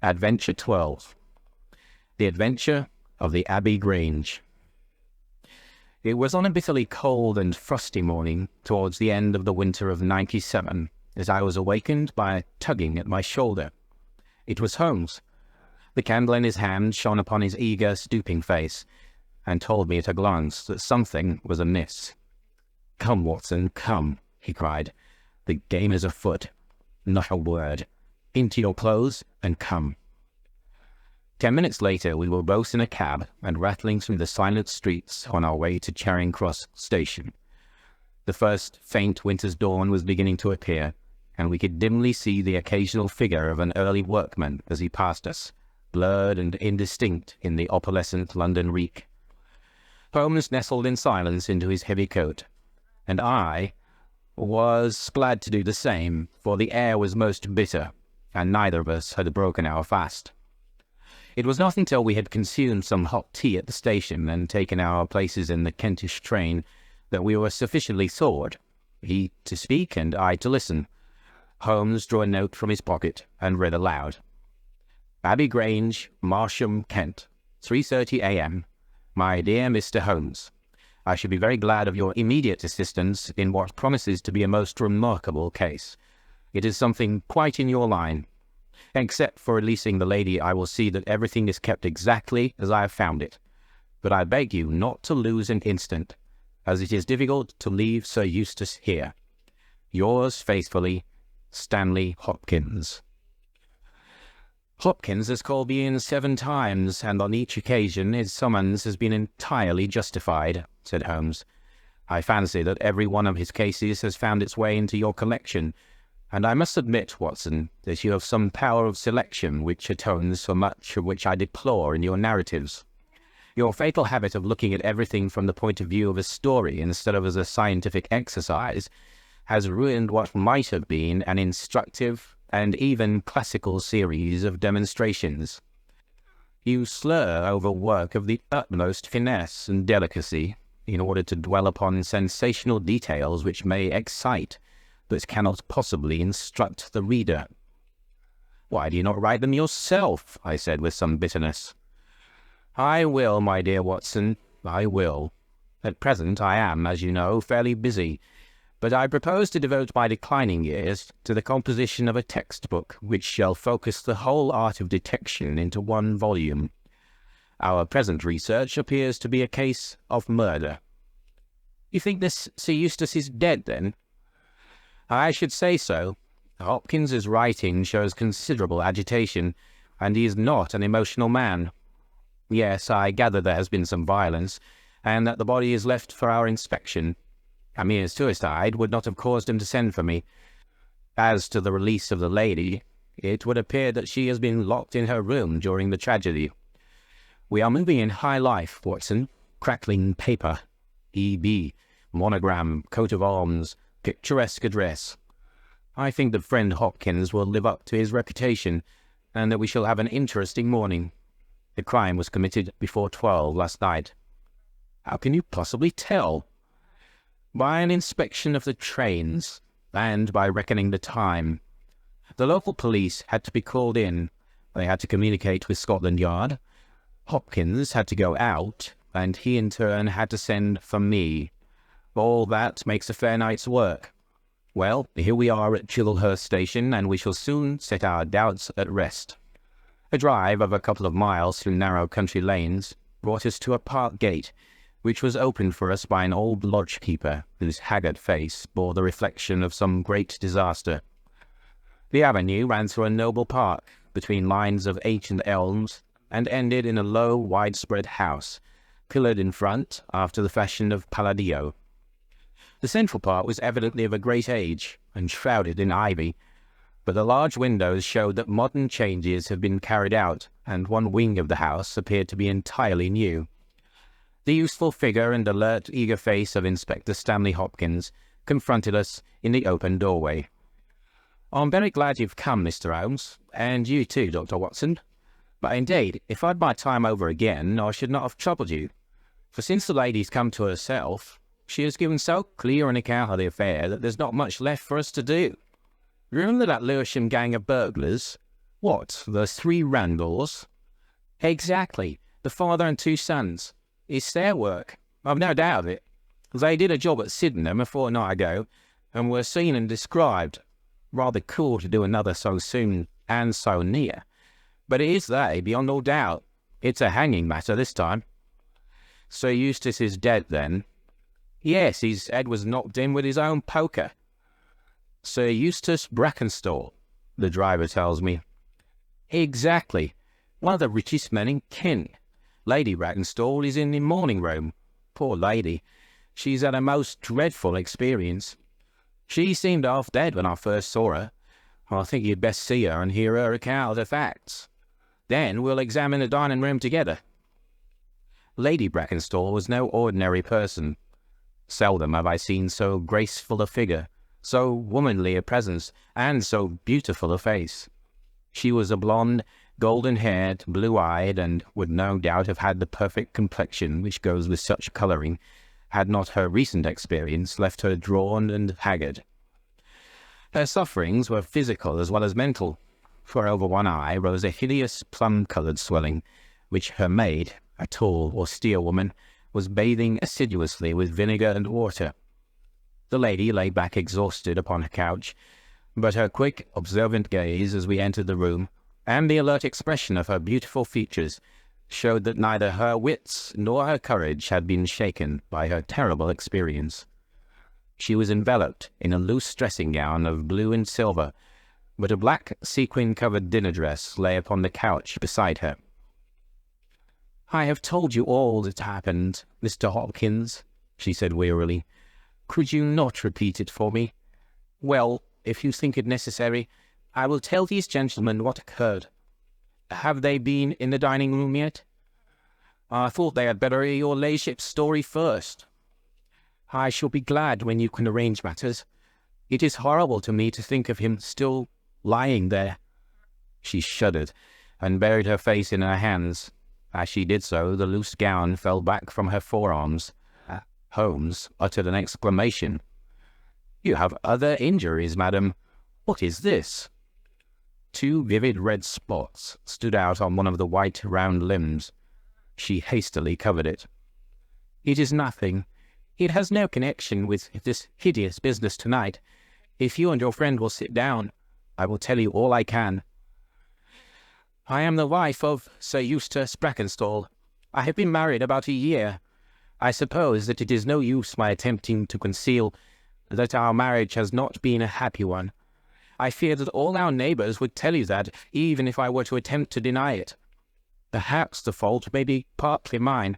Adventure 12. The Adventure of the Abbey Grange. It was on a bitterly cold and frosty morning towards the end of the winter of '97 as I was awakened by a tugging at my shoulder. It was Holmes. The candle in his hand shone upon his eager, stooping face, and told me at a glance that something was amiss. "Come, Watson, come," he cried. "The game is afoot. Not a word. Into your clothes and come." 10 minutes later we were both in a cab and rattling through the silent streets on our way to Charing Cross station. The first faint winter's dawn was beginning to appear, and we could dimly see the occasional figure of an early workman as he passed us, blurred and indistinct in the opalescent London reek. Holmes nestled in silence into his heavy coat, and I was glad to do the same, for the air was most bitter, and neither of us had broken our fast. It was not until we had consumed some hot tea at the station and taken our places in the Kentish train that we were sufficiently thawed, he to speak and I to listen. Holmes drew a note from his pocket and read aloud. "Abbey Grange, Marsham, Kent, 3:30 a.m. My dear Mr. Holmes, I should be very glad of your immediate assistance in what promises to be a most remarkable case. It is something quite in your line. Except for releasing the lady, I will see that everything is kept exactly as I have found it. But I beg you not to lose an instant, as it is difficult to leave Sir Eustace here. Yours faithfully, Stanley Hopkins." Hopkins has called me in 7 times, and on each occasion his summons has been entirely justified, said Holmes. "I fancy that every one of his cases has found its way into your collection, and I must admit, Watson, that you have some power of selection which atones for much of which I deplore in your narratives. Your fatal habit of looking at everything from the point of view of a story instead of as a scientific exercise has ruined what might have been an instructive and even classical series of demonstrations. You slur over work of the utmost finesse and delicacy in order to dwell upon sensational details which may excite, but cannot possibly instruct the reader." "Why do you not write them yourself?" I said with some bitterness. "I will, my dear Watson, I will. At present I am, as you know, fairly busy, but I propose to devote my declining years to the composition of a textbook which shall focus the whole art of detection into one volume. Our present research appears to be a case of murder." "You think this Sir Eustace is dead, then?" "I should say so. Hopkins's writing shows considerable agitation, and he is not an emotional man. Yes, I gather there has been some violence, and that the body is left for our inspection. A mere suicide would not have caused him to send for me. As to the release of the lady, it would appear that she has been locked in her room during the tragedy. We are moving in high life, Watson. Crackling paper, E.B., monogram, coat of arms, picturesque address. I think that friend Hopkins will live up to his reputation, and that we shall have an interesting morning. The crime was committed before 12 last night." "How can you possibly tell?" "By an inspection of the trains, and by reckoning the time. The local police had to be called in. They had to communicate with Scotland Yard. Hopkins had to go out, and he in turn had to send for me. All that makes a fair night's work. Well, here we are at Chislehurst Station, and we shall soon set our doubts at rest." A drive of a couple of miles through narrow country lanes brought us to a park gate, which was opened for us by an old lodge-keeper whose haggard face bore the reflection of some great disaster. The avenue ran through a noble park, between lines of ancient elms, and ended in a low, widespread house, pillared in front after the fashion of Palladio. The central part was evidently of a great age, and shrouded in ivy, but the large windows showed that modern changes had been carried out, and one wing of the house appeared to be entirely new. The useful figure and alert, eager face of Inspector Stanley Hopkins confronted us in the open doorway. "I'm very glad you've come, Mr. Holmes, and you too, Dr. Watson. But indeed, if I'd my time over again, I should not have troubled you. For since the lady's come to herself, she has given so clear an account of the affair that there's not much left for us to do. Remember that Lewisham gang of burglars? What, the three Randalls? Exactly, the father and two sons. It's their work, I've no doubt of it. They did a job at Sydenham a fortnight ago, and were seen and described. Rather cool to do another so soon and so near. But it is they, beyond all doubt. It's a hanging matter this time. Sir Eustace is dead, then? Yes, his head was knocked in with his own poker. Sir Eustace Brackenstall, the driver tells me. Exactly. One of the richest men in Kent. Lady Brackenstall is in the morning room. Poor lady. She's had a most dreadful experience. She seemed half dead when I first saw her. I think you'd best see her and hear her account of the facts. Then we'll examine the dining room together. Lady Brackenstall was no ordinary person. Seldom have I seen so graceful a figure, so womanly a presence, and so beautiful a face. She was a blonde, golden-haired, blue-eyed, and would no doubt have had the perfect complexion which goes with such colouring, had not her recent experience left her drawn and haggard. Her sufferings were physical as well as mental, for over one eye rose a hideous plum-coloured swelling, which her maid, a tall, austere woman, was bathing assiduously with vinegar and water. The lady lay back exhausted upon her couch, but her quick, observant gaze as we entered the room, and the alert expression of her beautiful features, showed that neither her wits nor her courage had been shaken by her terrible experience. She was enveloped in a loose dressing gown of blue and silver, but a black sequin-covered dinner dress lay upon the couch beside her. "I have told you all that happened, Mr. Hopkins," she said wearily. "Could you not repeat it for me? Well, if you think it necessary, I will tell these gentlemen what occurred. Have they been in the dining-room yet?" "I thought they had better hear your ladyship's story first." "I shall be glad when you can arrange matters. It is horrible to me to think of him still lying there." She shuddered, and buried her face in her hands. As she did so, the loose gown fell back from her forearms. Holmes uttered an exclamation. "You have other injuries, madam. What is this?" Two vivid red spots stood out on one of the white round limbs. She hastily covered it. "It is nothing. It has no connection with this hideous business tonight. If you and your friend will sit down, I will tell you all I can. I am the wife of Sir Eustace Brackenstall. I have been married about a year. I suppose that it is no use my attempting to conceal that our marriage has not been a happy one. I fear that all our neighbours would tell you that, even if I were to attempt to deny it. Perhaps the fault may be partly mine.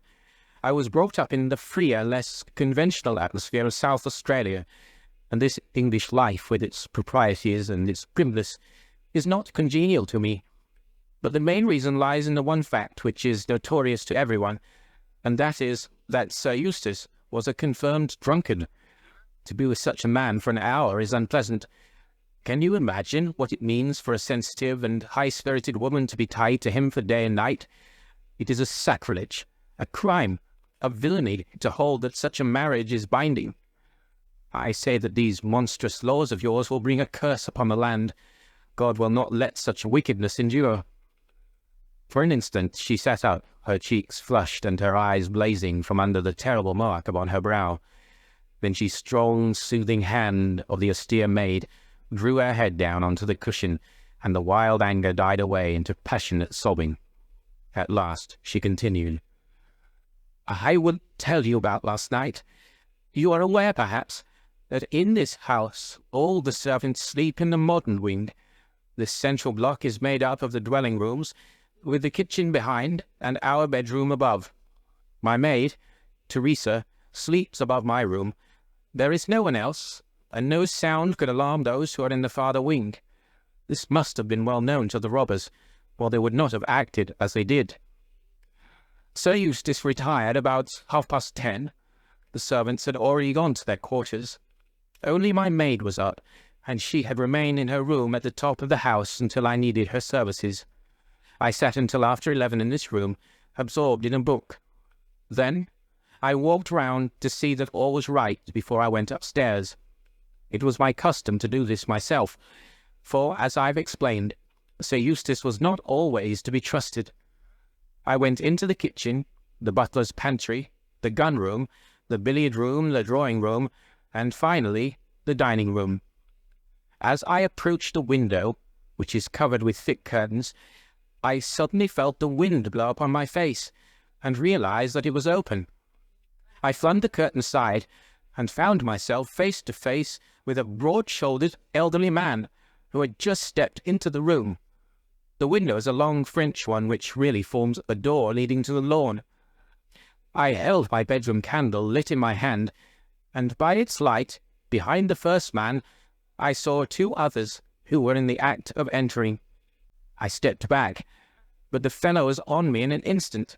I was brought up in the freer, less conventional atmosphere of South Australia, and this English life, with its proprieties and its primness, is not congenial to me. But the main reason lies in the one fact which is notorious to everyone, and that is that Sir Eustace was a confirmed drunkard. To be with such a man for an hour is unpleasant. Can you imagine what it means for a sensitive and high-spirited woman to be tied to him for day and night? It is a sacrilege, a crime, a villainy to hold that such a marriage is binding. I say that these monstrous laws of yours will bring a curse upon the land. God will not let such wickedness endure." For an instant she sat up, her cheeks flushed and her eyes blazing from under the terrible mark upon her brow. Then she strong, soothing hand of the austere maid drew her head down onto the cushion, and the wild anger died away into passionate sobbing. At last she continued, "I will tell you about last night. You are aware, perhaps, that in this house all the servants sleep in the modern wing. This central block is made up of the dwelling rooms, with the kitchen behind and our bedroom above. My maid, Teresa, sleeps above my room. There is no one else, and no sound could alarm those who are in the farther wing. This must have been well known to the robbers, or they would not have acted as they did. Sir Eustace retired about 10:30. The servants had already gone to their quarters. Only my maid was up, and she had remained in her room at the top of the house until I needed her services. I sat until after 11 in this room, absorbed in a book. Then I walked round to see that all was right before I went upstairs. It was my custom to do this myself, for, as I've explained, Sir Eustace was not always to be trusted. I went into the kitchen, the butler's pantry, the gun-room, the billiard-room, the drawing-room, and finally the dining-room. As I approached the window, which is covered with thick curtains, I suddenly felt the wind blow upon my face, and realized that it was open. I flung the curtain aside, and found myself face to face with a broad-shouldered elderly man, who had just stepped into the room. The window is a long French one, which really forms a door leading to the lawn. I held my bedroom candle lit in my hand, and by its light, behind the first man, I saw two others who were in the act of entering. I stepped back, but the fellow was on me in an instant.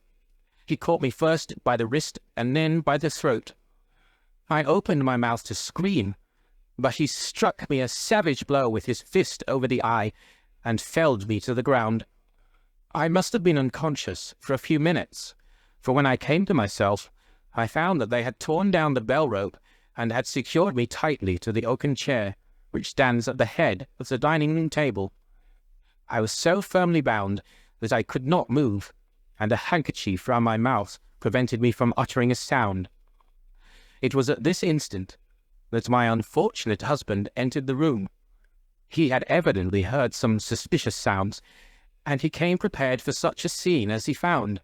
He caught me first by the wrist and then by the throat. I opened my mouth to scream, but he struck me a savage blow with his fist over the eye and felled me to the ground. I must have been unconscious for a few minutes, for when I came to myself, I found that they had torn down the bell rope and had secured me tightly to the oaken chair, which stands at the head of the dining-room table. I was so firmly bound that I could not move, and a handkerchief round my mouth prevented me from uttering a sound. It was at this instant that my unfortunate husband entered the room. He had evidently heard some suspicious sounds, and he came prepared for such a scene as he found.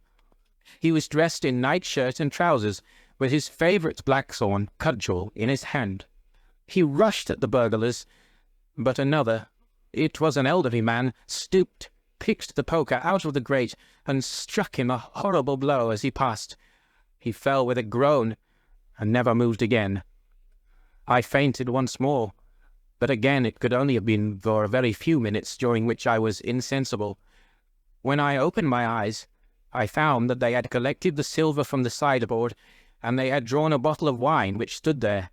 He was dressed in nightshirt and trousers, with his favourite blackthorn cudgel in his hand. He rushed at the burglars, but another, it was an elderly man, stooped, picked the poker out of the grate, and struck him a horrible blow as he passed. He fell with a groan, and never moved again. I fainted once more, but again it could only have been for a very few minutes, during which I was insensible. When I opened my eyes, I found that they had collected the silver from the sideboard, and they had drawn a bottle of wine which stood there.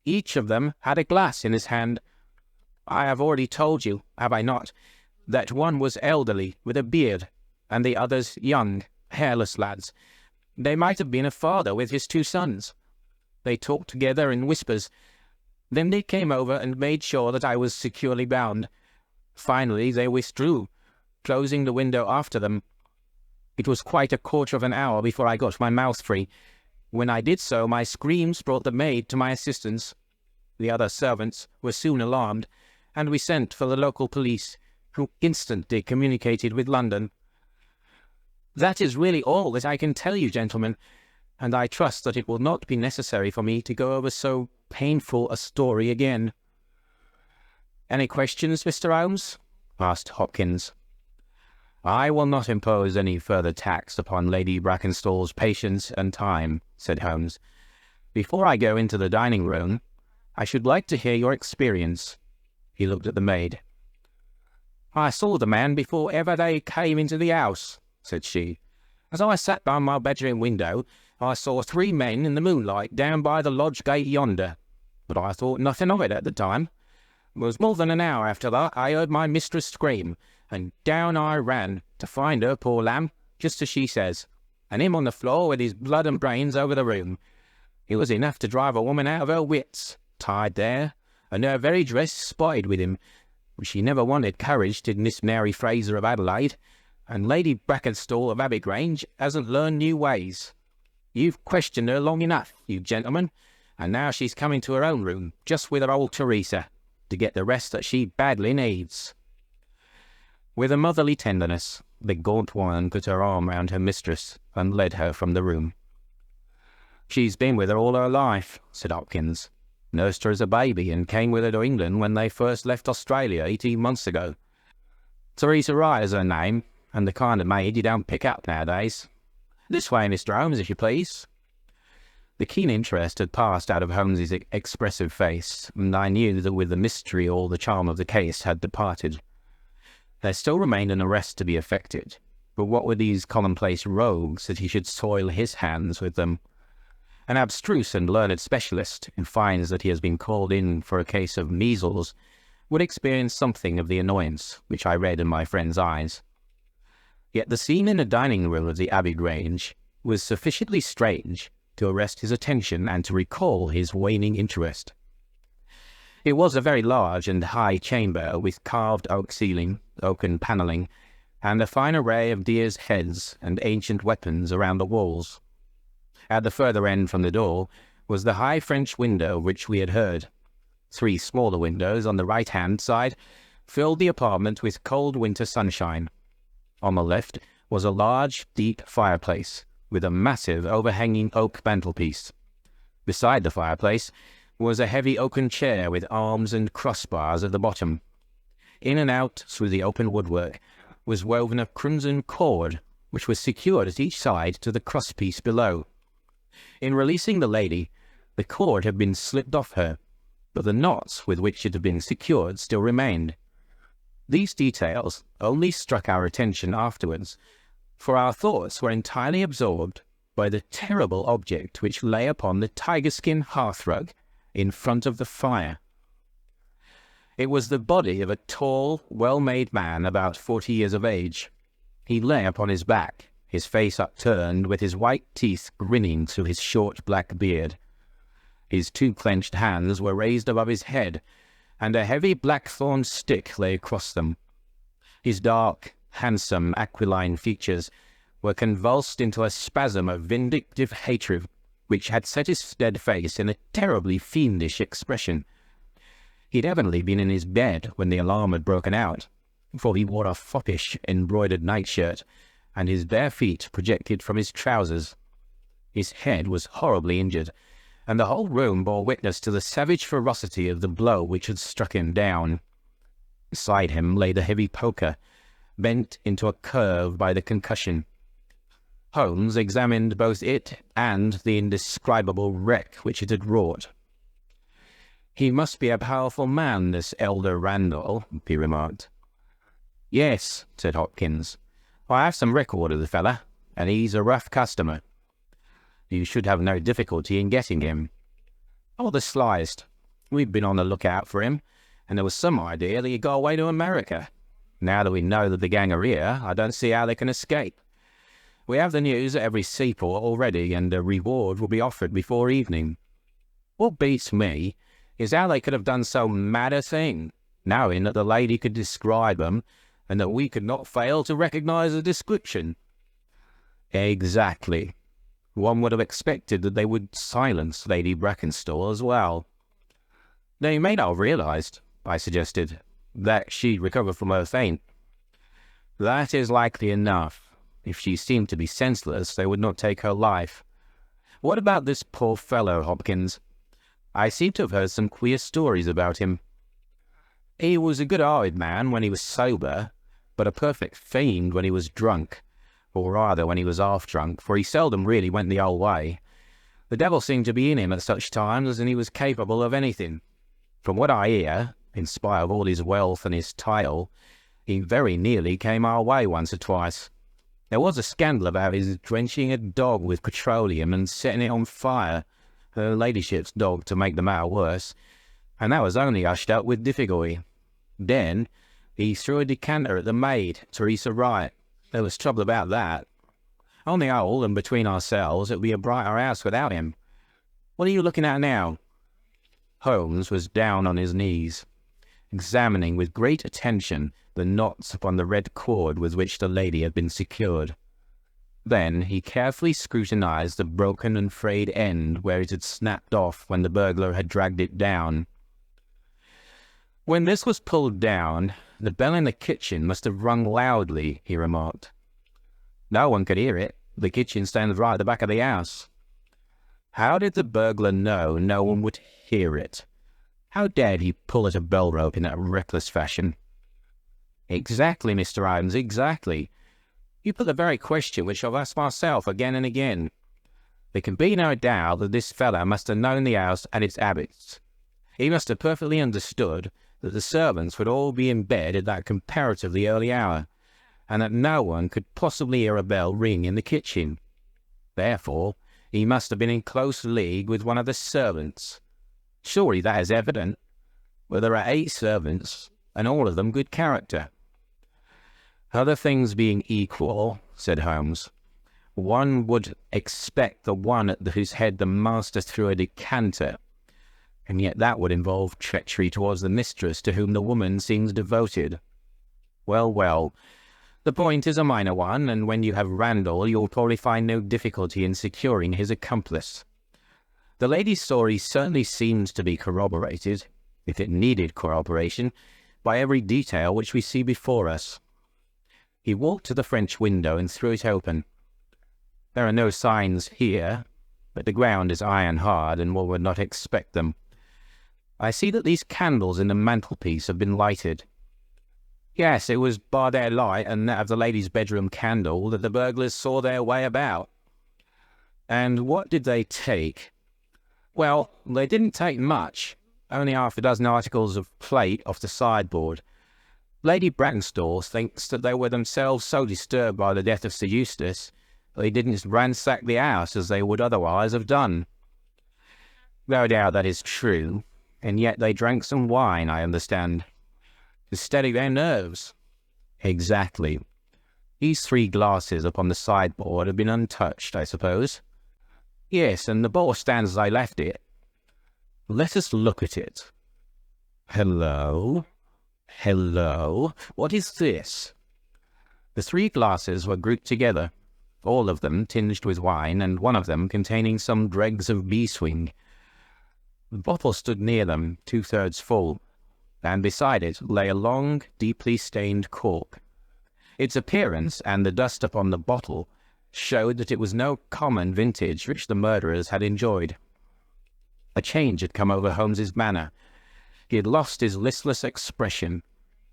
Each of them had a glass in his hand. I have already told you, have I not, that one was elderly, with a beard, and the others young, hairless lads. They might have been a father with his two sons. They talked together in whispers. Then they came over and made sure that I was securely bound. Finally they withdrew, closing the window after them. It was quite a quarter of an hour before I got my mouth free. When I did so, my screams brought the maid to my assistance. The other servants were soon alarmed, and we sent for the local police, who instantly communicated with London. That is really all that I can tell you, gentlemen, and I trust that it will not be necessary for me to go over so painful a story again. "Any questions, Mr. Holmes?" asked Hopkins. "I will not impose any further tax upon Lady Brackenstall's patience and time," said Holmes. "Before I go into the dining-room, I should like to hear your experience." He looked at the maid. "I saw the man before ever they came into the house," said she. "As I sat by my bedroom window, I saw 3 men in the moonlight down by the lodge gate yonder, but I thought nothing of it at the time. It was more than an hour after that I heard my mistress scream, and down I ran to find her, poor lamb, just as she says, and him on the floor with his blood and brains over the room. It was enough to drive a woman out of her wits, tied there, and her very dress spotted with him. She never wanted courage, did Miss Mary Fraser of Adelaide, and Lady Brackenstall of Abbey Grange hasn't learned new ways. You've questioned her long enough, you gentlemen, and now she's coming to her own room, just with her old Teresa, to get the rest that she badly needs." With a motherly tenderness, the gaunt woman put her arm round her mistress and led her from the room. "She's been with her all her life," said Hopkins. "Nursed her as a baby and came with her to England when they first left Australia 18 months ago. Teresa Wright is her name, and the kind of maid you don't pick up nowadays. This way, Mr. Holmes, if you please." The keen interest had passed out of Holmes's expressive face, and I knew that with the mystery all the charm of the case had departed. There still remained an arrest to be effected, but what were these commonplace rogues that he should soil his hands with them? An abstruse and learned specialist, who finds that he has been called in for a case of measles, would experience something of the annoyance which I read in my friend's eyes. Yet the scene in the dining-room of the Abbey Grange was sufficiently strange to arrest his attention and to recall his waning interest. It was a very large and high chamber with carved oak ceiling, oaken panelling, and a fine array of deer's heads and ancient weapons around the walls. At the further end from the door was the high French window of which we had heard. 3 smaller windows on the right-hand side filled the apartment with cold winter sunshine. On the left was a large, deep fireplace, with a massive overhanging oak mantelpiece. Beside the fireplace was a heavy oaken chair with arms and crossbars at the bottom. In and out through the open woodwork was woven a crimson cord, which was secured at each side to the crosspiece below. In releasing the lady, the cord had been slipped off her, but the knots with which it had been secured still remained. These details only struck our attention afterwards, for our thoughts were entirely absorbed by the terrible object which lay upon the tiger-skin hearthrug in front of the fire. It was the body of a tall, well-made man about 40 years of age. He lay upon his back, his face upturned, with his white teeth grinning through his short black beard. His 2 clenched hands were raised above his head, and a heavy blackthorn stick lay across them. His dark, handsome, aquiline features were convulsed into a spasm of vindictive hatred, which had set his dead face in a terribly fiendish expression. He'd evidently been in his bed when the alarm had broken out, for he wore a foppish embroidered nightshirt, and his bare feet projected from his trousers. His head was horribly injured, and the whole room bore witness to the savage ferocity of the blow which had struck him down. Beside him lay the heavy poker, bent into a curve by the concussion. Holmes examined both it and the indescribable wreck which it had wrought. "He must be a powerful man, this elder Randall," he remarked. "Yes," said Hopkins. "I have some record of the fella, and he's a rough customer. You should have no difficulty in getting him." "Oh, the slyest. We've been on the lookout for him, and there was some idea that he got away to America. Now that we know that the gang are here, I don't see how they can escape. We have the news at every seaport already, and a reward will be offered before evening. What beats me is how they could have done so mad a thing, knowing that the lady could describe them, and that we could not fail to recognize the description." "Exactly. One would have expected that they would silence Lady Brackenstall as well." "They may not have realized," I suggested, "that she'd recovered from her faint." "That is likely enough. If she seemed to be senseless, they would not take her life. What about this poor fellow, Hopkins? I seem to have heard some queer stories about him." "He was a good-hearted man when he was sober, but a perfect fiend when he was drunk, or rather when he was half-drunk, for he seldom really went the whole way. The devil seemed to be in him at such times, and he was capable of anything. From what I hear, in spite of all his wealth and his title, he very nearly came our way once or twice. There was a scandal about his drenching a dog with petroleum and setting it on fire, her ladyship's dog, to make the matter worse, and that was only hushed up with difficulty. Then he threw a decanter at the maid, Teresa Wright. There was trouble about that. On the whole, and between ourselves, it would be a brighter house without him. What are you looking at now?" Holmes was down on his knees, examining with great attention the knots upon the red cord with which the lady had been secured. Then he carefully scrutinized the broken and frayed end where it had snapped off when the burglar had dragged it down. "When this was pulled down, the bell in the kitchen must have rung loudly," he remarked. "No one could hear it. The kitchen stands right at the back of the house." "How did the burglar know no one would hear it? How dared he pull at a bell rope in that reckless fashion?" "Exactly, Mr. Holmes, exactly. You put the very question which I've asked myself again and again. There can be no doubt that this fellow must have known the house and its habits. He must have perfectly understood that the servants would all be in bed at that comparatively early hour, and that no one could possibly hear a bell ring in the kitchen. Therefore, he must have been in close league with one of the servants. Surely that is evident. But there are 8 servants, and all of them good character." "Other things being equal," said Holmes, "one would expect the one at whose head the master threw a decanter and yet that would involve treachery towards the mistress to whom the woman seems devoted. Well, well, the point is a minor one, and when you have Randall, you'll probably find no difficulty in securing his accomplice. The lady's story certainly seems to be corroborated, if it needed corroboration, by every detail which we see before us. He walked to the French window and threw it open. There are no signs here, but the ground is iron-hard, and one would not expect them. I see that these candles in the mantelpiece have been lighted. Yes, it was by their light and that of the lady's bedroom candle that the burglars saw their way about. And what did they take? Well, they didn't take much, only half a dozen articles of plate off the sideboard. Lady Brackenstall thinks that they were themselves so disturbed by the death of Sir Eustace that they didn't ransack the house as they would otherwise have done. No doubt that is true, and yet they drank some wine, I understand, to steady their nerves. Exactly. These 3 glasses upon the sideboard have been untouched, I suppose. Yes, and the bottle stands as I left it. Let us look at it. Hello? Hello? What is this? The 3 glasses were grouped together, all of them tinged with wine, and one of them containing some dregs of beeswing. The bottle stood near them, 2/3 full, and beside it lay a long, deeply stained cork. Its appearance and the dust upon the bottle showed that it was no common vintage which the murderers had enjoyed. A change had come over Holmes's manner. He had lost his listless expression,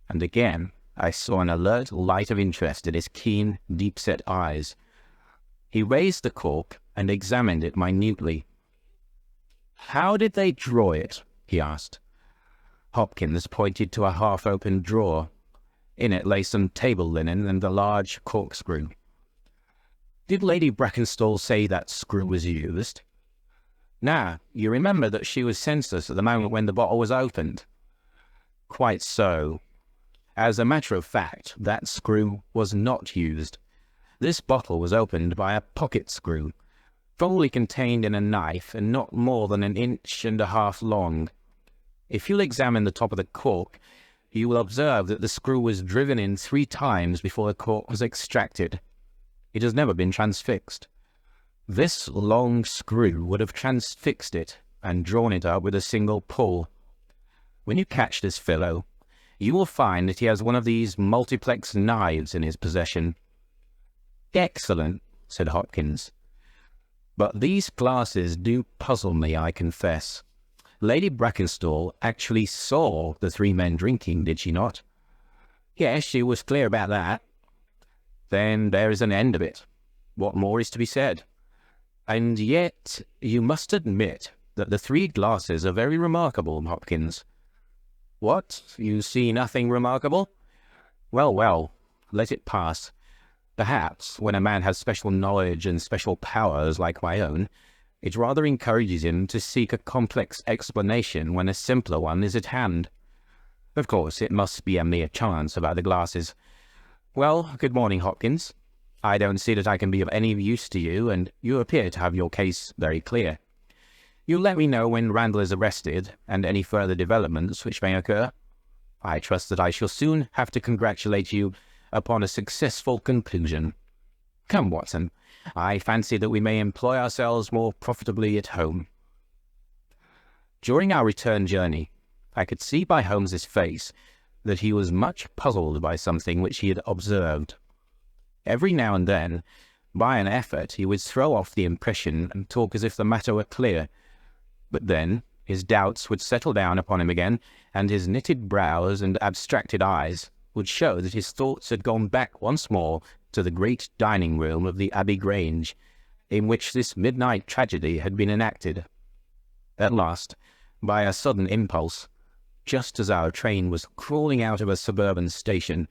and again I saw an alert light of interest in his keen, deep-set eyes. He raised the cork and examined it minutely. "How did they draw it?" he asked. Hopkins pointed to a half-open drawer. In it lay some table linen and a large corkscrew. "Did Lady Brackenstall say that screw was used?" "Now, you remember that she was senseless at the moment when the bottle was opened?" "Quite so. As a matter of fact, that screw was not used. This bottle was opened by a pocket screw, fully contained in a knife and not more than 1.5 inches long. If you'll examine the top of the cork, you will observe that the screw was driven in 3 times before the cork was extracted. It has never been transfixed. This long screw would have transfixed it and drawn it up with a single pull. When you catch this fellow, you will find that he has one of these multiplex knives in his possession." "Excellent," said Hopkins. "But these glasses do puzzle me, I confess. Lady Brackenstall actually saw the 3 men drinking, did she not?" "Yes, she was clear about that." "Then there is an end of it. What more is to be said? And yet you must admit that the 3 glasses are very remarkable, Hopkins." "What? You see nothing remarkable?" "Well, well, let it pass. Perhaps, when a man has special knowledge and special powers like my own, it rather encourages him to seek a complex explanation when a simpler one is at hand. Of course, it must be a mere chance about the glasses. Well, good morning, Hopkins. I don't see that I can be of any use to you, and you appear to have your case very clear. You'll let me know when Randall is arrested, and any further developments which may occur. I trust that I shall soon have to congratulate you upon a successful conclusion. Come, Watson, I fancy that we may employ ourselves more profitably at home." During our return journey, I could see by Holmes's face that he was much puzzled by something which he had observed. Every now and then, by an effort, he would throw off the impression and talk as if the matter were clear, but then his doubts would settle down upon him again, and his knitted brows and abstracted eyes would show that his thoughts had gone back once more to the great dining-room of the Abbey Grange, in which this midnight tragedy had been enacted. At last, by a sudden impulse, just as our train was crawling out of a suburban station,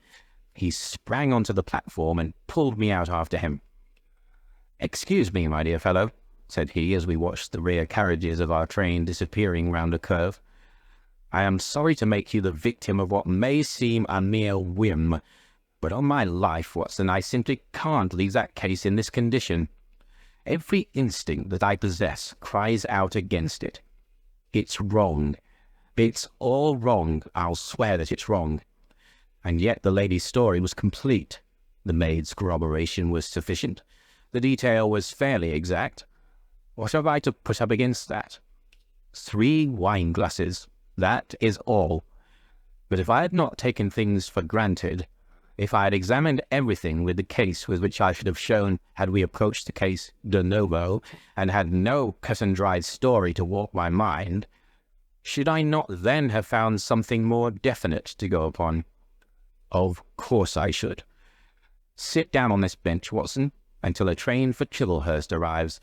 he sprang onto the platform and pulled me out after him. "Excuse me, my dear fellow," said he, as we watched the rear carriages of our train disappearing round a curve. "I am sorry to make you the victim of what may seem a mere whim, but on my life, Watson, I simply can't leave that case in this condition. Every instinct that I possess cries out against it. It's wrong. It's all wrong. I'll swear that it's wrong. And yet the lady's story was complete. The maid's corroboration was sufficient. The detail was fairly exact. What have I to put up against that? 3 wine glasses. That is all. But if I had not taken things for granted, if I had examined everything with the case with which I should have shown had we approached the case de novo, and had no cut-and-dried story to warp my mind, should I not then have found something more definite to go upon? Of course I should. Sit down on this bench, Watson, until a train for Chislehurst arrives,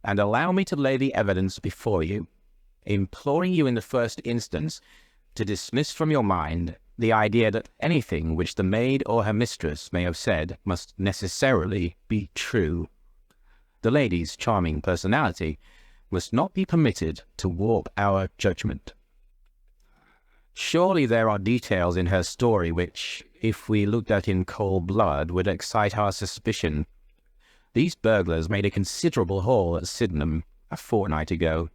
and allow me to lay the evidence before you, imploring you in the first instance to dismiss from your mind the idea that anything which the maid or her mistress may have said must necessarily be true. The lady's charming personality must not be permitted to warp our judgment. Surely there are details in her story which, if we looked at in cold blood, would excite our suspicion. These burglars made a considerable haul at Sydenham a fortnight ago.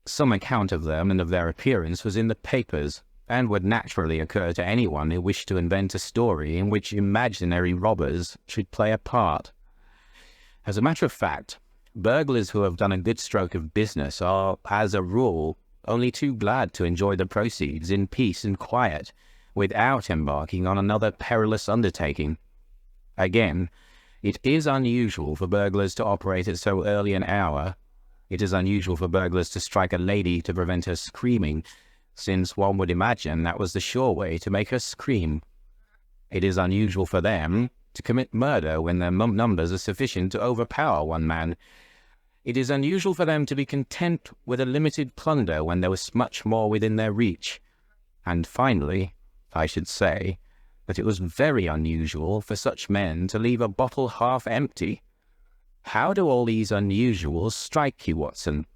Some account of them and of their appearance was in the papers, and would naturally occur to anyone who wished to invent a story in which imaginary robbers should play a part. As a matter of fact, burglars who have done a good stroke of business are, as a rule, only too glad to enjoy the proceeds in peace and quiet, without embarking on another perilous undertaking. Again, it is unusual for burglars to operate at so early an hour. It is unusual for burglars to strike a lady to prevent her screaming, since one would imagine that was the sure way to make her scream. It is unusual for them to commit murder when their numbers are sufficient to overpower one man. It is unusual for them to be content with a limited plunder when there was much more within their reach. And finally, I should say that it was very unusual for such men to leave a bottle half empty. How do all these unusuals strike you, Watson?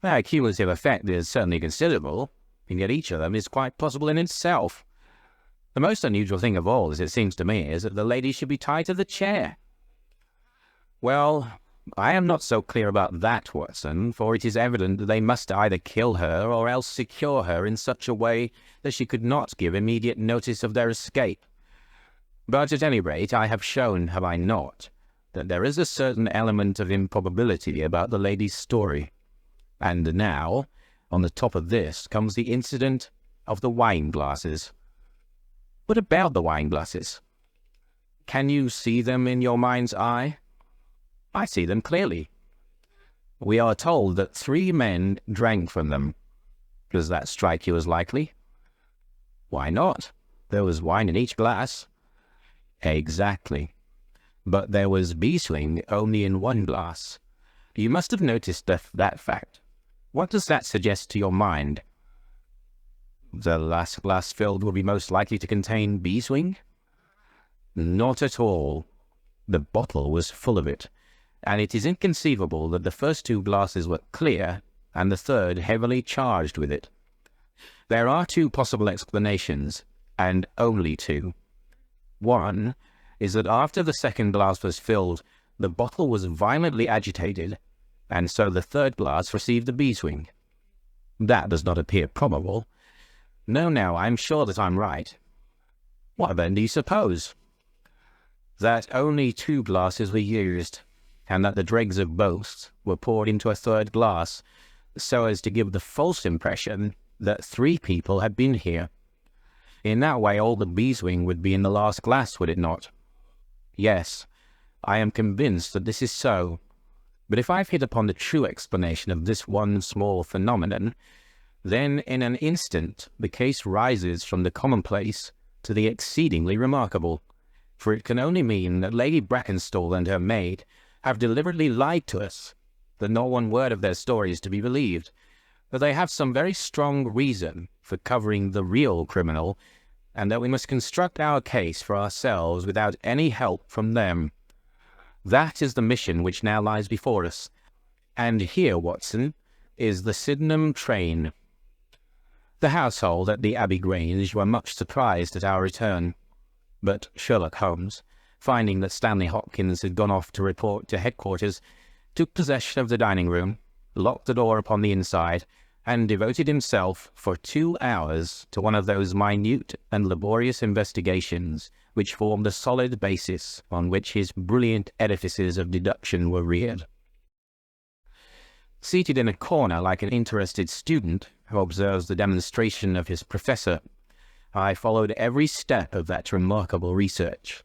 Their cumulative effect is certainly considerable, and yet each of them is quite possible in itself. The most unusual thing of all, as it seems to me, is that the lady should be tied to the chair. Well, I am not so clear about that, Watson, for it is evident that they must either kill her or else secure her in such a way that she could not give immediate notice of their escape. But at any rate, I have shown, have I not, that there is a certain element of improbability about the lady's story. And now, on the top of this, comes the incident of the wine glasses. What about the wine glasses? Can you see them in your mind's eye? I see them clearly. We are told that 3 men drank from them. Does that strike you as likely? Why not? There was wine in each glass. Exactly. But there was beeswing only in 1 glass. You must have noticed that fact. What does that suggest to your mind? The last glass filled will be most likely to contain beeswing? Not at all. The bottle was full of it, and it is inconceivable that the first 2 glasses were clear and the third heavily charged with it. There are 2 possible explanations, and only 2. One is that after the second glass was filled, the bottle was violently agitated, and so the third glass received the beeswing. That does not appear probable. No, I'm sure that I'm right. What then do you suppose? That only 2 glasses were used, and that the dregs of both were poured into a third glass, so as to give the false impression that 3 people had been here. In that way all the beeswing would be in the last glass, would it not? Yes, I am convinced that this is so. But if I've hit upon the true explanation of this one small phenomenon, then in an instant the case rises from the commonplace to the exceedingly remarkable, for it can only mean that Lady Brackenstall and her maid have deliberately lied to us, that not one word of their story is to be believed, that they have some very strong reason for covering the real criminal, and that we must construct our case for ourselves without any help from them. That is the mission which now lies before us. And here, Watson, is the Sydenham train. The household at the Abbey Grange were much surprised at our return, but Sherlock Holmes, finding that Stanley Hopkins had gone off to report to headquarters, took possession of the dining room, locked the door upon the inside, and devoted himself for 2 hours to one of those minute and laborious investigations which formed a solid basis on which his brilliant edifices of deduction were reared. Seated in a corner like an interested student who observes the demonstration of his professor, I followed every step of that remarkable research.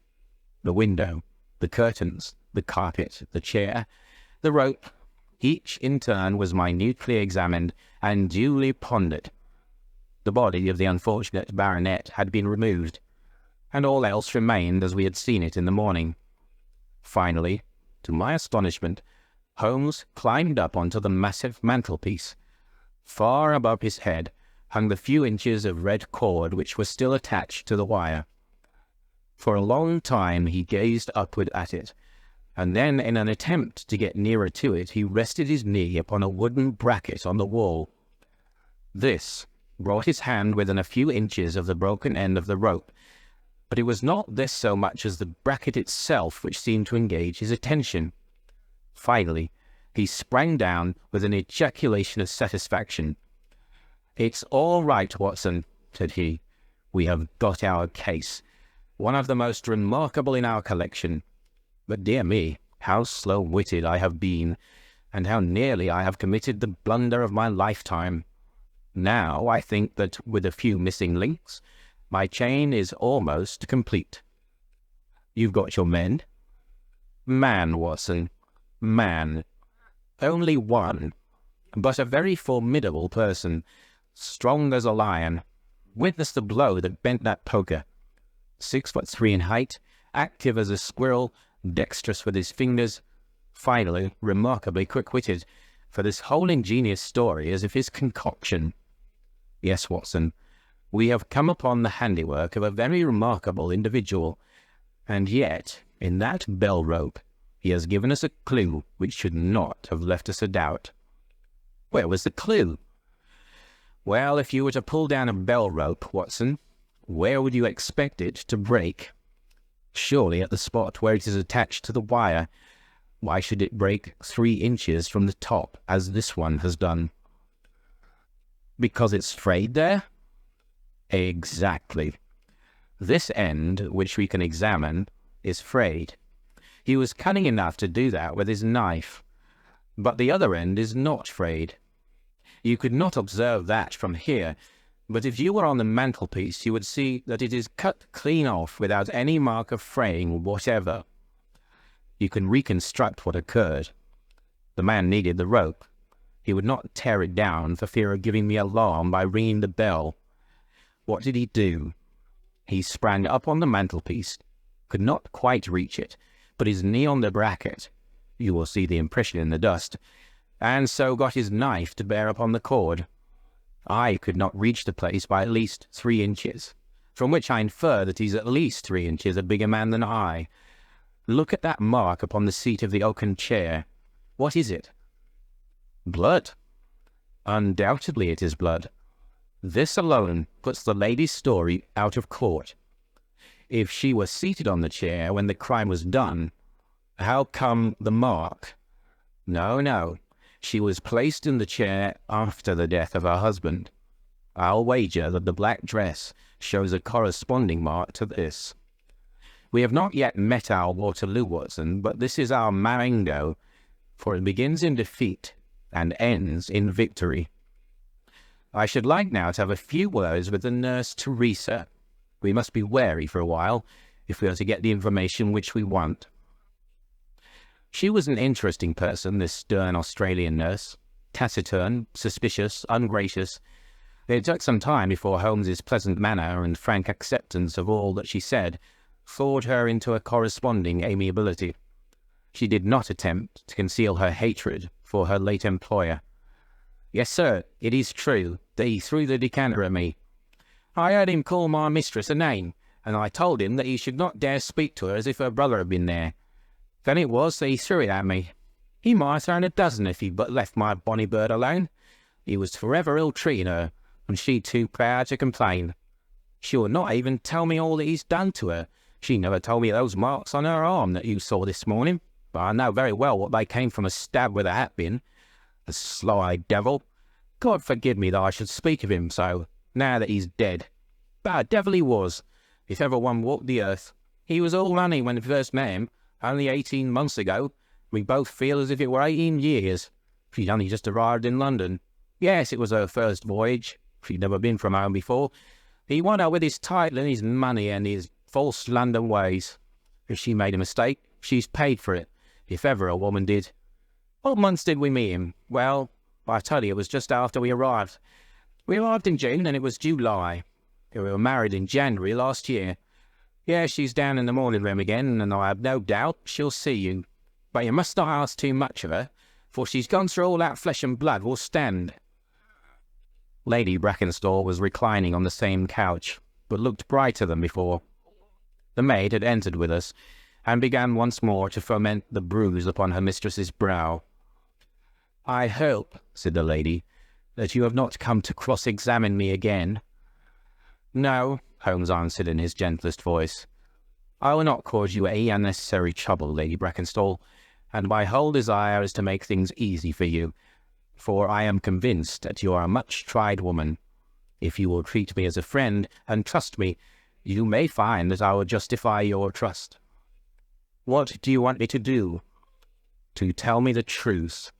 The window, the curtains, the carpet, the chair, the rope, each in turn was minutely examined and duly pondered. The body of the unfortunate baronet had been removed, and all else remained as we had seen it in the morning. Finally, to my astonishment, Holmes climbed up onto the massive mantelpiece. Far above his head hung the few inches of red cord which were still attached to the wire. For a long time he gazed upward at it, and then in an attempt to get nearer to it he rested his knee upon a wooden bracket on the wall. This brought his hand within a few inches of the broken end of the rope, but it was not this so much as the bracket itself which seemed to engage his attention. Finally, he sprang down with an ejaculation of satisfaction. "It's all right, Watson," said he. "We have got our case, one of the most remarkable in our collection. But dear me, how slow-witted I have been, and how nearly I have committed the blunder of my lifetime. Now I think that, with a few missing links, my chain is almost complete. You've got your men?" "Man, Watson, man. Only one, but a very formidable person, strong as a lion. Witness the blow that bent that poker. 6'3" in height, active as a squirrel, dexterous with his fingers, finally remarkably quick-witted, for this whole ingenious story is of his concoction. Yes, Watson, we have come upon the handiwork of a very remarkable individual, and yet, in that bell rope, he has given us a clue which should not have left us a doubt." "Where was the clue?" "Well, if you were to pull down a bell rope, Watson, where would you expect it to break? Surely at the spot where it is attached to the wire. Why should it break 3 inches from the top, as this one has done?" "Because it's frayed there?" "Exactly. This end, which we can examine, is frayed. He was cunning enough to do that with his knife. But the other end is not frayed. You could not observe that from here, but if you were on the mantelpiece you would see that it is cut clean off without any mark of fraying whatever. You can reconstruct what occurred. The man needed the rope. He would not tear it down for fear of giving the alarm by ringing the bell. What did he do? He sprang up on the mantelpiece, could not quite reach it, put his knee on the bracket, you will see the impression in the dust, and so got his knife to bear upon the cord. I could not reach the place by at least 3 inches, from which I infer that he's at least 3 inches a bigger man than I. Look at that mark upon the seat of the oaken chair. What is it?" "Blood." "Undoubtedly it is blood. This alone puts the lady's story out of court. If she was seated on the chair when the crime was done, how come the mark? No, she was placed in the chair after the death of her husband. I'll wager that the black dress shows a corresponding mark to this. We have not yet met our Waterloo, Watson, but this is our Marengo, for it begins in defeat and ends in victory. I should like now to have a few words with the nurse Teresa. We must be wary for a while, if we are to get the information which we want." She was an interesting person, this stern Australian nurse, taciturn, suspicious, ungracious. It took some time before Holmes's pleasant manner and frank acceptance of all that she said thawed her into a corresponding amiability. She did not attempt to conceal her hatred for her late employer. "Yes, sir, it is true that he threw the decanter at me. I heard him call my mistress a name, and I told him that he should not dare speak to her as if her brother had been there. Then it was that he threw it at me. He might have thrown a dozen if he'd but left my bonny bird alone. He was forever ill-treating her, and she too proud to complain. She would not even tell me all that he's done to her. She never told me those marks on her arm that you saw this morning, but I know very well what they came from a stab with a hat pin. The sly devil! God forgive me that I should speak of him so, now that he's dead. But a devil he was, if ever one walked the earth. He was all money when we first met him, only 18 months ago. We both feel as if it were 18 years. She'd only just arrived in London. Yes, it was her first voyage. She'd never been from home before. He won her with his title and his money and his false London ways. If she made a mistake, she's paid for it, if ever a woman did. What months did we meet him? Well, I tell you, it was just after we arrived. We arrived in June and it was July. We were married in January last year. Yeah, she's down in the morning room again, and I have no doubt she'll see you. But you must not ask too much of her, for she's gone through all that flesh and blood will stand. Lady Brackenstall was reclining on the same couch, but looked brighter than before. The maid had entered with us, and began once more to foment the bruise upon her mistress's brow. "I hope," said the lady, "that you have not come to cross-examine me again." "No," Holmes answered in his gentlest voice. "I will not cause you any unnecessary trouble, Lady Brackenstall, and my whole desire is to make things easy for you, for I am convinced that you are a much-tried woman. If you will treat me as a friend and trust me, you may find that I will justify your trust." "What do you want me to do?" "To tell me the truth."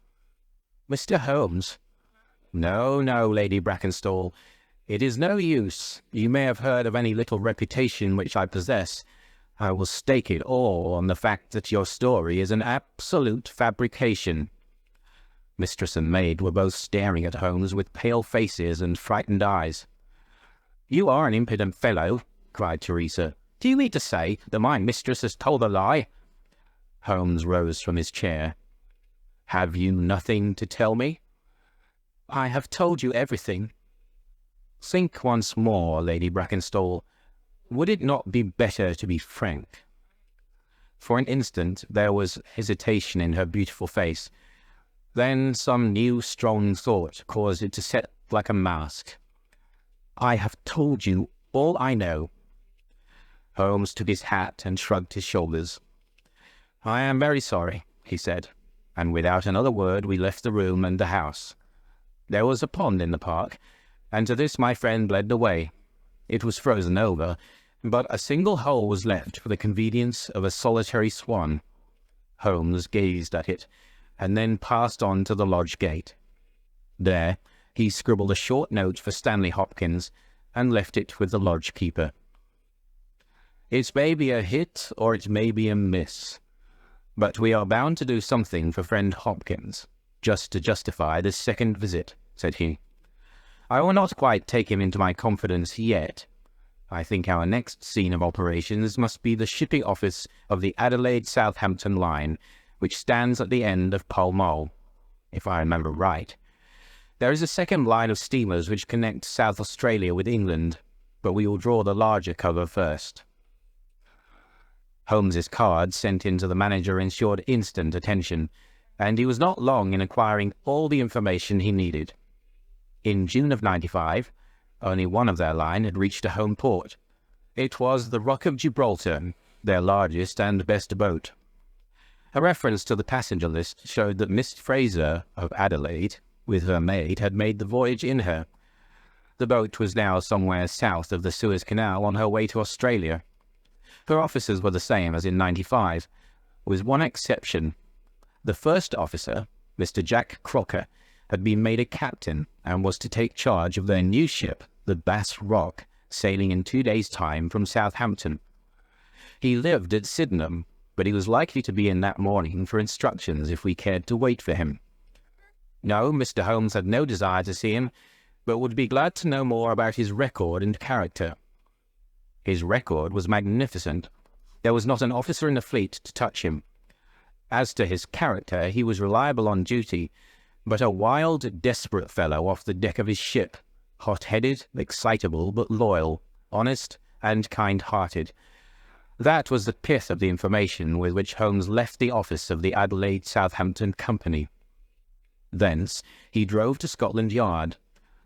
"Mr. Holmes." "No, no, Lady Brackenstall. It is no use. You may have heard of any little reputation which I possess. I will stake it all on the fact that your story is an absolute fabrication." Mistress and maid were both staring at Holmes with pale faces and frightened eyes. "You are an impudent fellow," cried Teresa. "Do you mean to say that my mistress has told a lie?" Holmes rose from his chair. "Have you nothing to tell me?" "I have told you everything." "Think once more, Lady Brackenstall. Would it not be better to be frank?" For an instant there was hesitation in her beautiful face. Then some new strong thought caused it to set like a mask. "I have told you all I know." Holmes took his hat and shrugged his shoulders. "I am very sorry," he said, and without another word we left the room and the house. There was a pond in the park, and to this my friend led the way. It was frozen over, but a single hole was left for the convenience of a solitary swan. Holmes gazed at it, and then passed on to the lodge gate. There he scribbled a short note for Stanley Hopkins, and left it with the lodge keeper. "It may be a hit, or it may be a miss. But we are bound to do something for friend Hopkins, just to justify this second visit," said he. "I will not quite take him into my confidence yet. I think our next scene of operations must be the shipping office of the Adelaide-Southampton line, which stands at the end of Pall Mall, if I remember right. There is a second line of steamers which connect South Australia with England, but we will draw the larger cover first." Holmes's card sent in to the manager ensured instant attention, and he was not long in acquiring all the information he needed. In June of '95, only one of their line had reached a home port. It was the Rock of Gibraltar, their largest and best boat. A reference to the passenger list showed that Miss Fraser of Adelaide, with her maid, had made the voyage in her. The boat was now somewhere south of the Suez Canal on her way to Australia. Her officers were the same as in '95, with one exception. The first officer, Mr. Jack Crocker, had been made a captain and was to take charge of their new ship, the Bass Rock, sailing in 2 days' time from Southampton. He lived at Sydenham, but he was likely to be in that morning for instructions if we cared to wait for him. No, Mr. Holmes had no desire to see him, but would be glad to know more about his record and character. His record was magnificent. There was not an officer in the fleet to touch him. As to his character, he was reliable on duty, but a wild, desperate fellow off the deck of his ship, hot-headed, excitable, but loyal, honest, and kind-hearted. That was the pith of the information with which Holmes left the office of the Adelaide-Southampton Company. Thence he drove to Scotland Yard,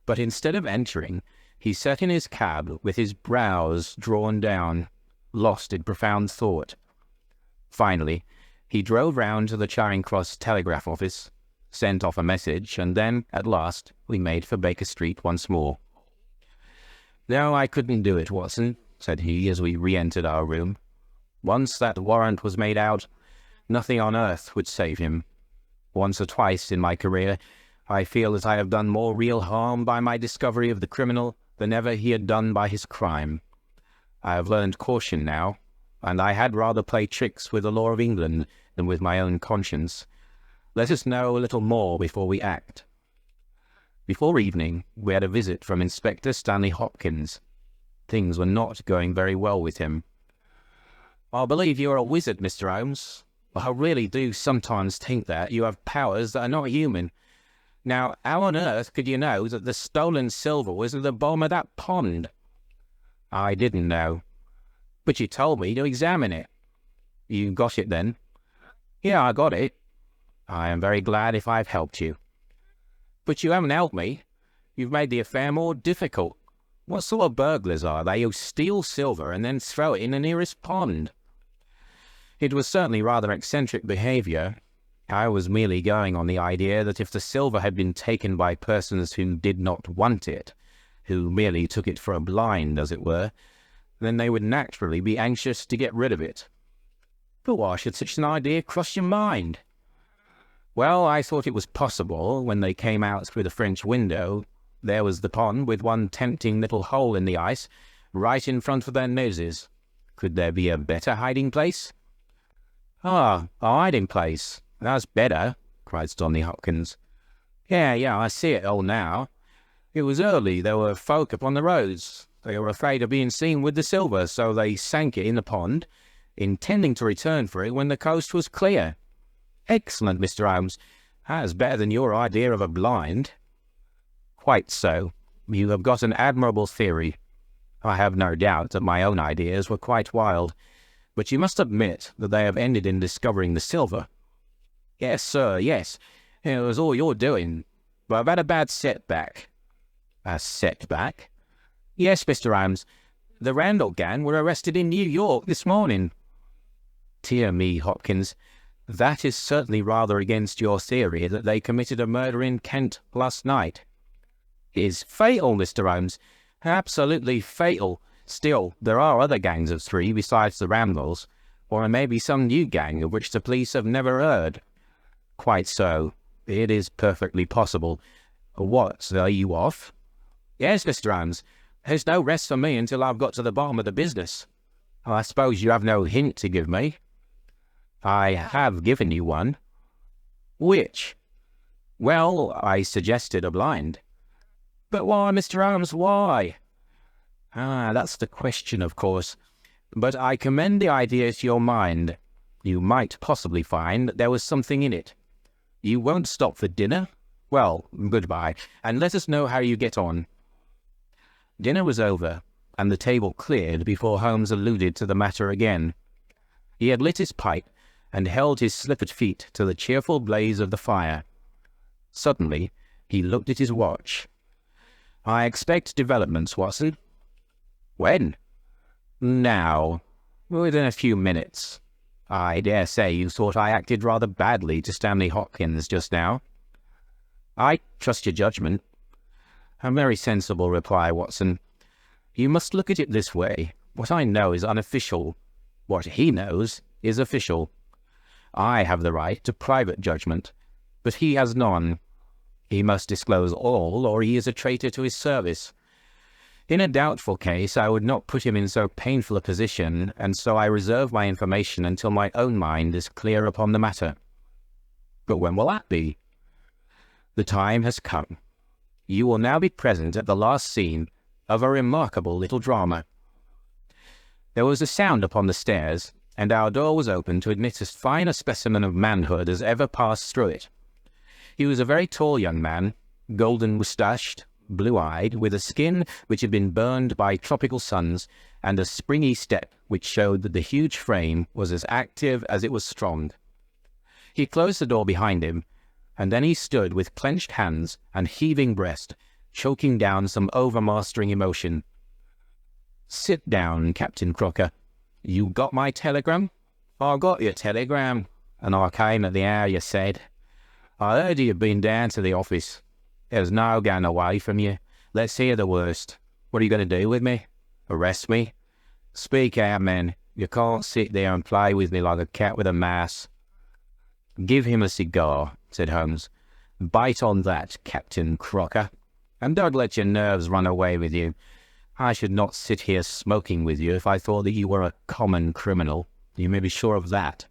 but instead of entering, he sat in his cab with his brows drawn down, lost in profound thought. Finally, he drove round to the Charing Cross telegraph office, sent off a message, and then, at last, we made for Baker Street once more. "No, I couldn't do it, Watson," said he as we re-entered our room. "Once that warrant was made out, nothing on earth would save him. Once or twice in my career, I feel that I have done more real harm by my discovery of the criminal than ever he had done by his crime. I have learned caution now, and I had rather play tricks with the law of England than with my own conscience. Let us know a little more before we act." Before evening, we had a visit from Inspector Stanley Hopkins. Things were not going very well with him. "I believe you are a wizard, Mr. Holmes. I really do sometimes think that you have powers that are not human. Now, how on earth could you know that the stolen silver was at the bottom of that pond?" "I didn't know." "But you told me to examine it." "You got it then?" "Yeah, I got it." "I am very glad if I've helped you." "But you haven't helped me. You've made the affair more difficult. What sort of burglars are they who steal silver and then throw it in the nearest pond?" "It was certainly rather eccentric behaviour. I was merely going on the idea that if the silver had been taken by persons who did not want it, who merely took it for a blind, as it were, then they would naturally be anxious to get rid of it." "But why should such an idea cross your mind?" "Well, I thought it was possible when they came out through the French window. There was the pond with one tempting little hole in the ice right in front of their noses. Could there be a better hiding place?" "Ah, a hiding place. That's better," cried Stanley Hopkins. Yeah, I see it all now. It was early. There were folk upon the roads. They were afraid of being seen with the silver, so they sank it in the pond, intending to return for it when the coast was clear." "Excellent, Mr. Holmes. That's better than your idea of a blind." "Quite so. You have got an admirable theory. I have no doubt that my own ideas were quite wild, but you must admit that they have ended in discovering the silver." "Yes, sir, yes. It was all your doing. But I've had a bad setback." "A setback?" "Yes, Mr. Holmes. The Randall gang were arrested in New York this morning." "Dear me, Hopkins, that is certainly rather against your theory that they committed a murder in Kent last night." "It is fatal, Mr. Holmes. Absolutely fatal. Still, there are other gangs of three besides the Rambles, or there may be some new gang of which the police have never heard." "Quite so. It is perfectly possible. What, are you off?" "Yes, Mr. Holmes. There's no rest for me until I've got to the bottom of the business." "I suppose you have no hint to give me?" "I have given you one." "Which?" "Well, I suggested a blind." "But why, Mr. Holmes, why?" That's the question, of course. But I commend the idea to your mind. You might possibly find that there was something in it. You won't stop for dinner? Well, goodbye, and let us know how you get on." Dinner was over, and the table cleared before Holmes alluded to the matter again. He had lit his pipe and held his slippered feet to the cheerful blaze of the fire. Suddenly, he looked at his watch. "I expect developments, Watson." "When?" "Now. Within a few minutes. I dare say you thought I acted rather badly to Stanley Hopkins just now." "I trust your judgment." "A very sensible reply, Watson. You must look at it this way. What I know is unofficial. What he knows is official. I have the right to private judgment, but he has none. He must disclose all, or he is a traitor to his service. In a doubtful case, I would not put him in so painful a position, and so I reserve my information until my own mind is clear upon the matter." "But when will that be?" "The time has come. You will now be present at the last scene of a remarkable little drama." There was a sound upon the stairs, and our door was opened to admit as fine a specimen of manhood as ever passed through it. He was a very tall young man, golden-moustached, blue-eyed, with a skin which had been burned by tropical suns, and a springy step which showed that the huge frame was as active as it was strong. He closed the door behind him, and then he stood with clenched hands and heaving breast, choking down some overmastering emotion. "Sit down, Captain Crocker. You got my telegram?" "I got your telegram, and I came at the hour you said. I heard you'd been down to the office. There's no getting away from you. Let's hear the worst. What are you going to do with me? Arrest me? Speak out, man. You can't sit there and play with me like a cat with a mouse." "Give him a cigar," said Holmes. "Bite on that, Captain Crocker. And don't let your nerves run away with you. I should not sit here smoking with you if I thought that you were a common criminal. You may be sure of that.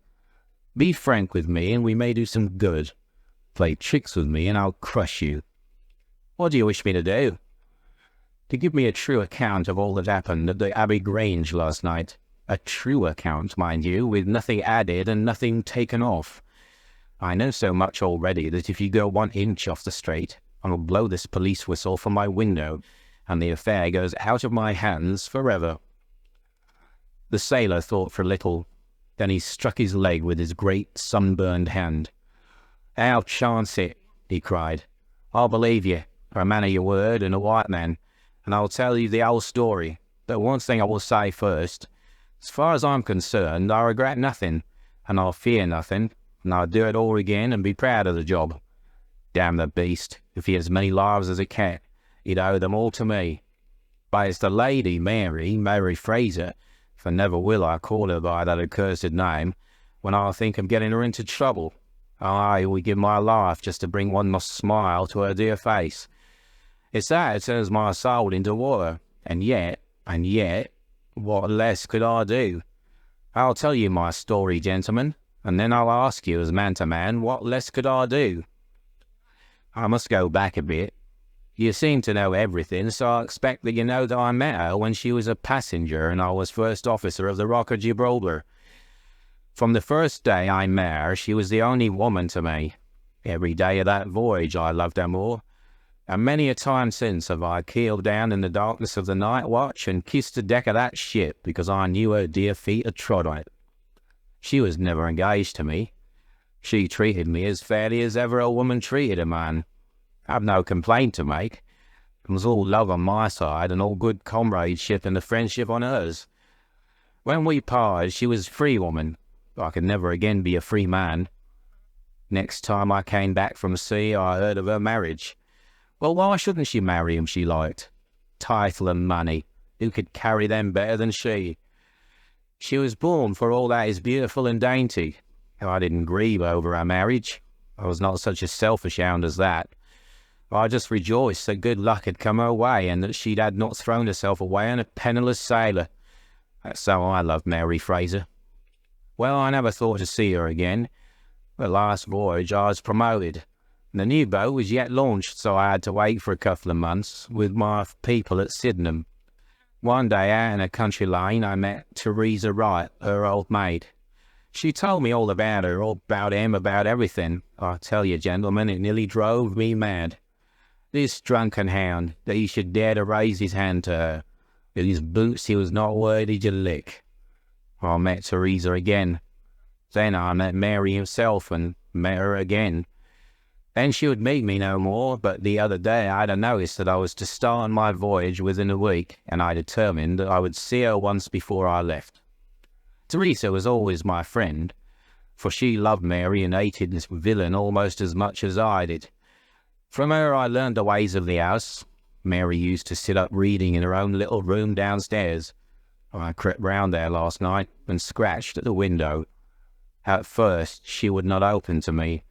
Be frank with me and we may do some good. Play tricks with me and I'll crush you. What do you wish me to do?" "To give me a true account of all that happened at the Abbey Grange last night. A true account, mind you, with nothing added and nothing taken off. I know so much already that if you go 1 inch off the straight, I'll blow this police whistle from my window, and the affair goes out of my hands forever." The sailor thought for a little. Then he struck his leg with his great sunburned hand. "I'll chance it," he cried. "I'll believe you, for a man of your word and a white man, and I'll tell you the whole story. But one thing I will say first. As far as I'm concerned, I regret nothing, and I'll fear nothing, and I'll do it all again and be proud of the job. Damn the beast, if he had as many lives as a cat, he'd owe them all to me. But it's the lady, Mary Fraser, for never will I call her by that accursed name, when I think of getting her into trouble. I would give my life just to bring one more smile to her dear face. It's that turns my soul into water, and yet, what less could I do? I'll tell you my story, gentlemen, and then I'll ask you as man to man, what less could I do? I must go back a bit. You seem to know everything, so I expect that you know that I met her when she was a passenger and I was first officer of the Rock of Gibraltar. From the first day I met her, she was the only woman to me. Every day of that voyage I loved her more, and many a time since have I keeled down in the darkness of the night watch and kissed the deck of that ship because I knew her dear feet had trod on it. She was never engaged to me. She treated me as fairly as ever a woman treated a man. I've no complaint to make. It was all love on my side and all good comradeship and the friendship on hers. When we parted, she was a free woman, but I could never again be a free man. Next time I came back from sea, I heard of her marriage. Well, why shouldn't she marry him she liked? Title and money, who could carry them better than she? She was born for all that is beautiful and dainty. I didn't grieve over her marriage. I was not such a selfish hound as that. I just rejoiced that good luck had come her way and that she had not thrown herself away on a penniless sailor. That's how I loved Mary Fraser. Well, I never thought to see her again. The last voyage I was promoted. The new boat was yet launched, so I had to wait for a couple of months with my people at Sydenham. One day out in a country lane I met Teresa Wright, her old maid. She told me all about her, all about him, about everything. I tell you, gentlemen, it nearly drove me mad. This drunken hound, that he should dare to raise his hand to her. With his boots he was not worthy to lick. I met Teresa again. Then I met Mary himself and met her again. Then she would meet me no more, but the other day I had a notice that I was to start on my voyage within a week, and I determined that I would see her once before I left. Teresa was always my friend, for she loved Mary and hated this villain almost as much as I did. From her I learned the ways of the house. Mary used to sit up reading in her own little room downstairs. I crept round there last night and scratched at the window. At first she would not open to me,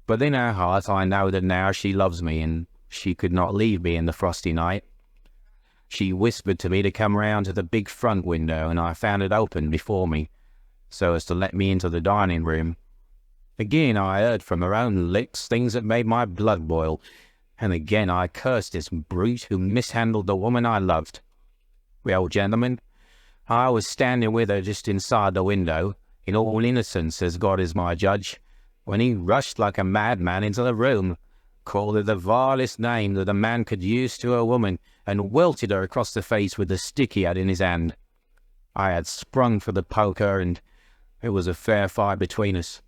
but in her heart I know that now she loves me, and she could not leave me in the frosty night. She whispered to me to come round to the big front window, and I found it open before me, so as to let me into the dining room. Again I heard from her own lips things that made my blood boil, and again I cursed this brute who mishandled the woman I loved. Well, gentlemen, I was standing with her just inside the window, in all innocence as God is my judge, when he rushed like a madman into the room, called her the vilest name that a man could use to a woman, and welted her across the face with the stick he had in his hand. I had sprung for the poker, and it was a fair fight between us.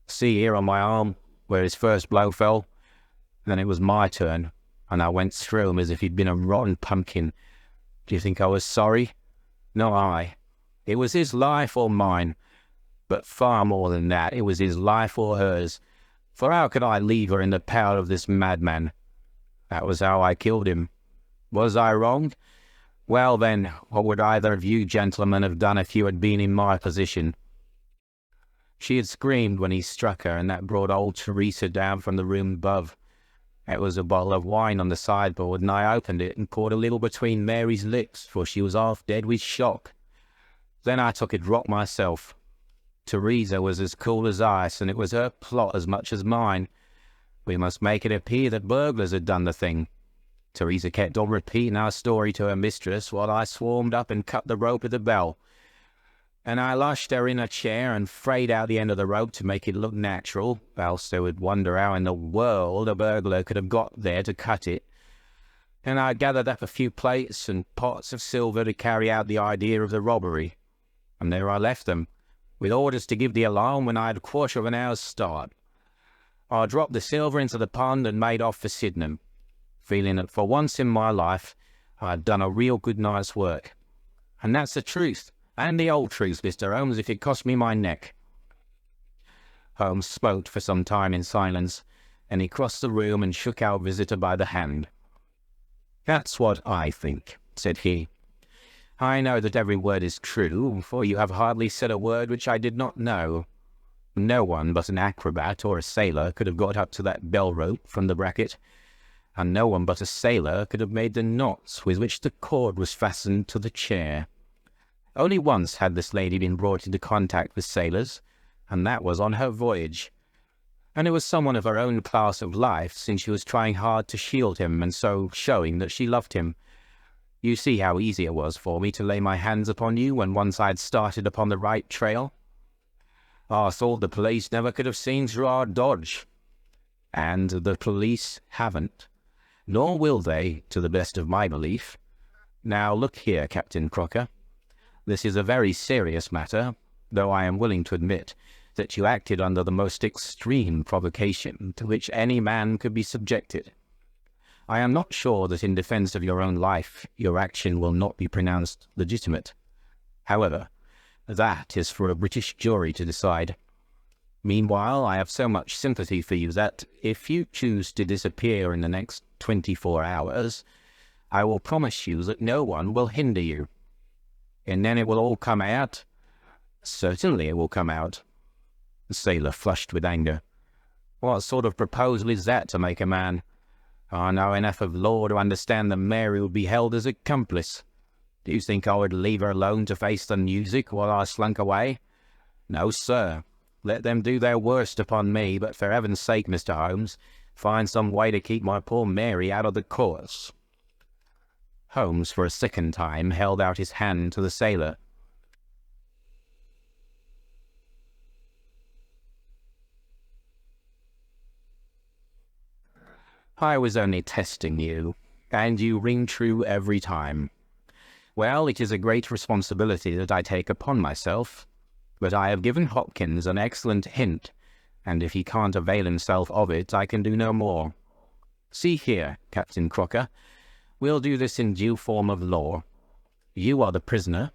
See here on my arm, where his first blow fell? Then it was my turn, and I went through him as if he'd been a rotten pumpkin. Do you think I was sorry? Not I. It was his life or mine. But far more than that, it was his life or hers. For how could I leave her in the power of this madman? That was how I killed him. Was I wrong? Well then, what would either of you gentlemen have done if you had been in my position? She had screamed when he struck her, and that brought old Teresa down from the room above. It was a bottle of wine on the sideboard, and I opened it and poured a little between Mary's lips, for she was half dead with shock. Then I took a drop myself. Teresa was as cool as ice, and it was her plot as much as mine. We must make it appear that burglars had done the thing. Teresa kept on repeating our story to her mistress, while I swarmed up and cut the rope of the bell. And I lashed her in a chair and frayed out the end of the rope to make it look natural, else they would wonder how in the world a burglar could have got there to cut it. And I gathered up a few plates and pots of silver to carry out the idea of the robbery. And there I left them, with orders to give the alarm when I had a quarter of an hour's start. I dropped the silver into the pond and made off for Sydenham, feeling that for once in my life I had done a real good night's work. And that's the truth, and the old truth, Mr. Holmes, if it cost me my neck. Holmes smoked for some time in silence, and he crossed the room and shook our visitor by the hand. That's what I think, said he. I know that every word is true, for you have hardly said a word which I did not know. No one but an acrobat or a sailor could have got up to that bell rope from the bracket, and no one but a sailor could have made the knots with which the cord was fastened to the chair. Only once had this lady been brought into contact with sailors, and that was on her voyage. And it was someone of her own class of life, since she was trying hard to shield him, and so showing that she loved him. You see how easy it was for me to lay my hands upon you when once I had started upon the right trail. I thought the police never could have seen through our dodge. And the police haven't. Nor will they, to the best of my belief. Now look here, Captain Crocker. This is a very serious matter, though I am willing to admit that you acted under the most extreme provocation to which any man could be subjected. I am not sure that in defence of your own life your action will not be pronounced legitimate. However, that is for a British jury to decide. Meanwhile, I have so much sympathy for you that, if you choose to disappear in the next 24 hours, I will promise you that no one will hinder you. And then it will all come out. Certainly it will come out. The sailor flushed with anger. What sort of proposal is that to make a man? I know enough of law to understand that Mary would be held as accomplice. Do you think I would leave her alone to face the music while I slunk away? No, sir. Let them do their worst upon me, but for heaven's sake, Mr. Holmes, find some way to keep my poor Mary out of the courts. Holmes, for a second time, held out his hand to the sailor. I was only testing you, and you ring true every time. Well, it is a great responsibility that I take upon myself, but I have given Hopkins an excellent hint, and if he can't avail himself of it, I can do no more. See here, Captain Crocker, we'll do this in due form of law. You are the prisoner.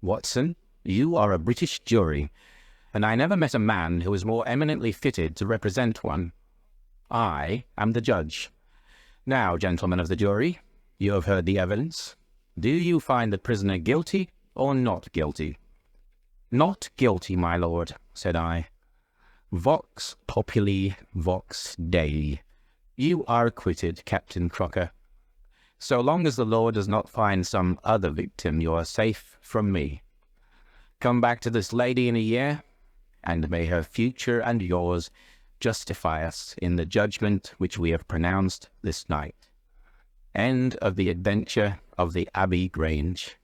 Watson, you are a British jury, and I never met a man who was more eminently fitted to represent one. I am the judge. Now, gentlemen of the jury, you have heard the evidence. Do you find the prisoner guilty or not guilty? Not guilty, my lord, said I. Vox populi, vox Dei. You are acquitted, Captain Crocker. So long as the law does not find some other victim, you are safe from me. Come back to this lady in a year, and may her future and yours justify us in the judgment which we have pronounced this night. End of the adventure of the Abbey Grange.